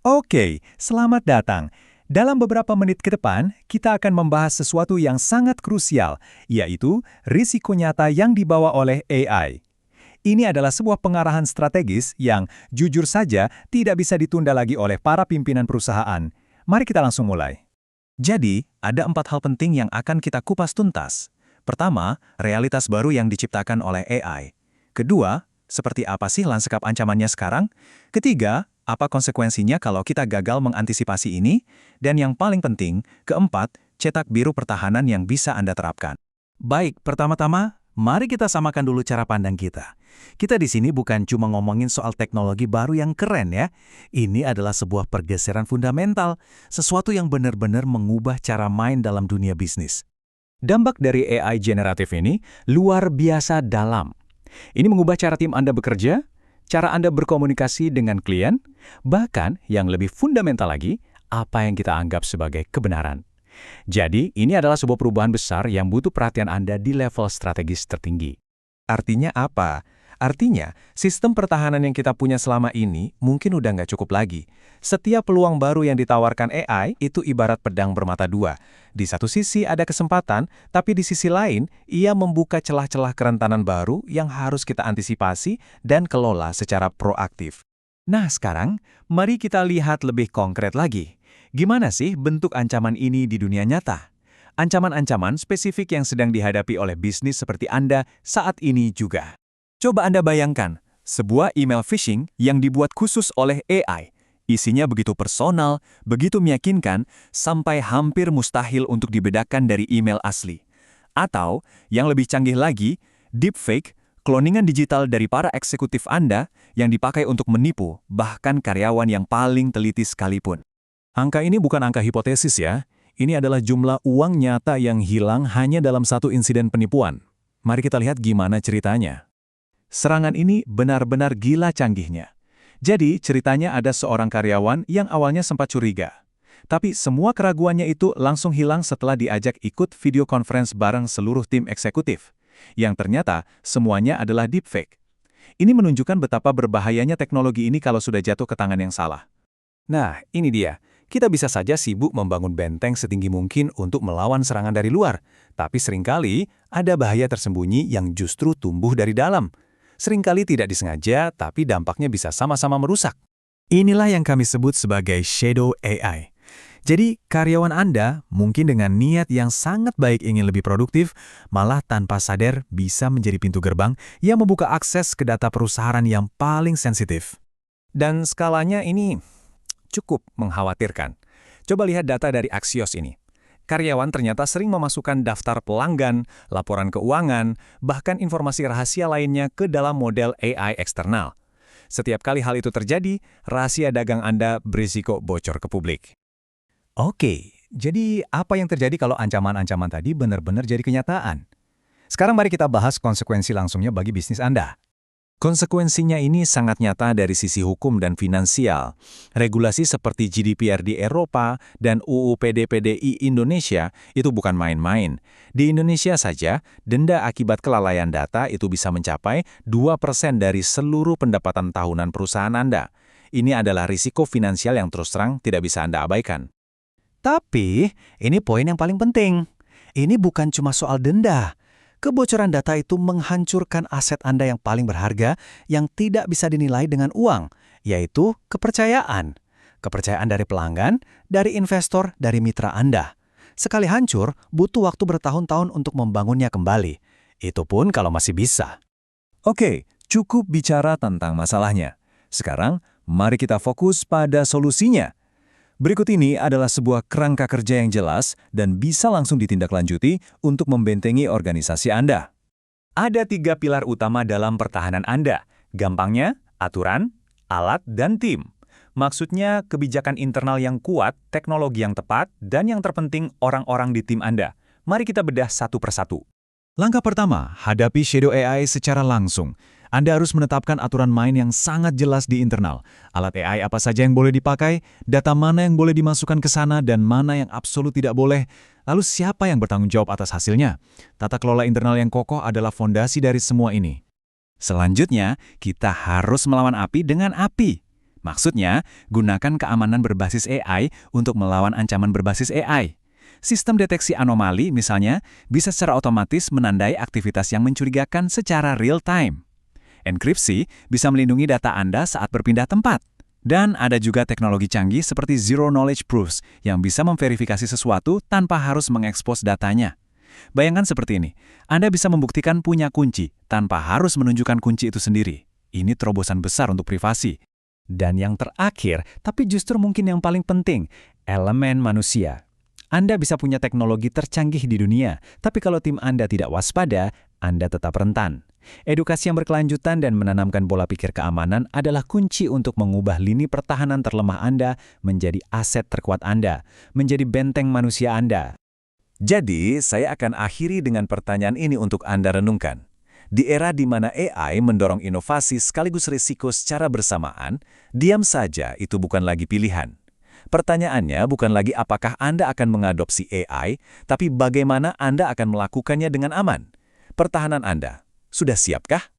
Oke, selamat datang. Dalam beberapa menit ke depan, kita akan membahas sesuatu yang sangat krusial, yaitu risiko nyata yang dibawa oleh AI. Ini adalah sebuah pengarahan strategis yang, jujur saja, tidak bisa ditunda lagi oleh para pimpinan perusahaan. Mari kita langsung mulai. Jadi, ada 4 hal penting yang akan kita kupas tuntas. Pertama, realitas baru yang diciptakan oleh AI. Kedua, seperti apa sih lanskap ancamannya sekarang? Ketiga, apa konsekuensinya kalau kita gagal mengantisipasi ini? Dan yang paling penting, keempat, cetak biru pertahanan yang bisa Anda terapkan. Baik, pertama-tama, mari kita samakan dulu cara pandang kita. Kita di sini bukan cuma ngomongin soal teknologi baru yang keren ya. Ini adalah sebuah pergeseran fundamental, sesuatu yang benar-benar mengubah cara main dalam dunia bisnis. Dampak dari AI generatif ini luar biasa dalam. Ini mengubah cara tim Anda bekerja, cara Anda berkomunikasi dengan klien, bahkan yang lebih fundamental lagi, apa yang kita anggap sebagai kebenaran. Jadi, ini adalah sebuah perubahan besar yang butuh perhatian Anda di level strategis tertinggi. Artinya apa? Artinya, sistem pertahanan yang kita punya selama ini mungkin udah nggak cukup lagi. Setiap peluang baru yang ditawarkan AI itu ibarat pedang bermata dua. Di satu sisi ada kesempatan, tapi di sisi lain, ia membuka celah-celah kerentanan baru yang harus kita antisipasi dan kelola secara proaktif. Nah, sekarang, mari kita lihat lebih konkret lagi. Gimana sih bentuk ancaman ini di dunia nyata? Ancaman-ancaman spesifik yang sedang dihadapi oleh bisnis seperti Anda saat ini juga. Coba Anda bayangkan, sebuah email phishing yang dibuat khusus oleh AI. Isinya begitu personal, begitu meyakinkan, sampai hampir mustahil untuk dibedakan dari email asli. Atau, yang lebih canggih lagi, deepfake, kloningan digital dari para eksekutif Anda yang dipakai untuk menipu, bahkan karyawan yang paling teliti sekalipun. Angka ini bukan angka hipotesis ya. Ini adalah jumlah uang nyata yang hilang hanya dalam satu insiden penipuan. Mari kita lihat gimana ceritanya. Serangan ini benar-benar gila canggihnya. Jadi, ceritanya ada seorang karyawan yang awalnya sempat curiga. Tapi semua keraguannya itu langsung hilang setelah diajak ikut video conference bareng seluruh tim eksekutif. Yang ternyata semuanya adalah deepfake. Ini menunjukkan betapa berbahayanya teknologi ini kalau sudah jatuh ke tangan yang salah. Nah, ini dia. Kita bisa saja sibuk membangun benteng setinggi mungkin untuk melawan serangan dari luar. Tapi seringkali ada bahaya tersembunyi yang justru tumbuh dari dalam. Seringkali tidak disengaja, tapi dampaknya bisa sama-sama merusak. Inilah yang kami sebut sebagai shadow AI. Jadi, karyawan Anda mungkin dengan niat yang sangat baik ingin lebih produktif, malah tanpa sadar bisa menjadi pintu gerbang yang membuka akses ke data perusahaan yang paling sensitif. Dan skalanya ini cukup mengkhawatirkan. Coba lihat data dari Axios ini. Karyawan ternyata sering memasukkan daftar pelanggan, laporan keuangan, bahkan informasi rahasia lainnya ke dalam model AI eksternal. Setiap kali hal itu terjadi, rahasia dagang Anda berisiko bocor ke publik. Oke, jadi apa yang terjadi kalau ancaman-ancaman tadi benar-benar jadi kenyataan? Sekarang mari kita bahas konsekuensi langsungnya bagi bisnis Anda. Konsekuensinya ini sangat nyata dari sisi hukum dan finansial. Regulasi seperti GDPR di Eropa dan UU PDPDI Indonesia itu bukan main-main. Di Indonesia saja, denda akibat kelalaian data itu bisa mencapai 2% dari seluruh pendapatan tahunan perusahaan Anda. Ini adalah risiko finansial yang terus terang tidak bisa Anda abaikan. Tapi, ini poin yang paling penting. Ini bukan cuma soal denda. Kebocoran data itu menghancurkan aset Anda yang paling berharga yang tidak bisa dinilai dengan uang, yaitu kepercayaan. Kepercayaan dari pelanggan, dari investor, dari mitra Anda. Sekali hancur, butuh waktu bertahun-tahun untuk membangunnya kembali. Itu pun kalau masih bisa. Oke, cukup bicara tentang masalahnya. Sekarang, mari kita fokus pada solusinya. Berikut ini adalah sebuah kerangka kerja yang jelas dan bisa langsung ditindaklanjuti untuk membentengi organisasi Anda. Ada 3 pilar utama dalam pertahanan Anda. Gampangnya, aturan, alat, dan tim. Maksudnya, kebijakan internal yang kuat, teknologi yang tepat, dan yang terpenting, orang-orang di tim Anda. Mari kita bedah satu persatu. Langkah pertama, hadapi shadow AI secara langsung. Anda harus menetapkan aturan main yang sangat jelas di internal. Alat AI apa saja yang boleh dipakai, data mana yang boleh dimasukkan ke sana, dan mana yang absolut tidak boleh. Lalu siapa yang bertanggung jawab atas hasilnya? Tata kelola internal yang kokoh adalah fondasi dari semua ini. Selanjutnya, kita harus melawan api dengan api. Maksudnya, gunakan keamanan berbasis AI untuk melawan ancaman berbasis AI. Sistem deteksi anomali, misalnya, bisa secara otomatis menandai aktivitas yang mencurigakan secara real-time. Enkripsi bisa melindungi data Anda saat berpindah tempat. Dan ada juga teknologi canggih seperti Zero Knowledge Proofs yang bisa memverifikasi sesuatu tanpa harus mengekspos datanya. Bayangkan seperti ini, Anda bisa membuktikan punya kunci tanpa harus menunjukkan kunci itu sendiri. Ini terobosan besar untuk privasi. Dan yang terakhir, tapi justru mungkin yang paling penting, elemen manusia. Anda bisa punya teknologi tercanggih di dunia, tapi kalau tim Anda tidak waspada, Anda tetap rentan. Edukasi yang berkelanjutan dan menanamkan pola pikir keamanan adalah kunci untuk mengubah lini pertahanan terlemah Anda menjadi aset terkuat Anda, menjadi benteng manusia Anda. Jadi, saya akan akhiri dengan pertanyaan ini untuk Anda renungkan. Di era di mana AI mendorong inovasi sekaligus risiko secara bersamaan, diam saja itu bukan lagi pilihan. Pertanyaannya bukan lagi apakah Anda akan mengadopsi AI, tapi bagaimana Anda akan melakukannya dengan aman. Pertahanan Anda sudah siapkah?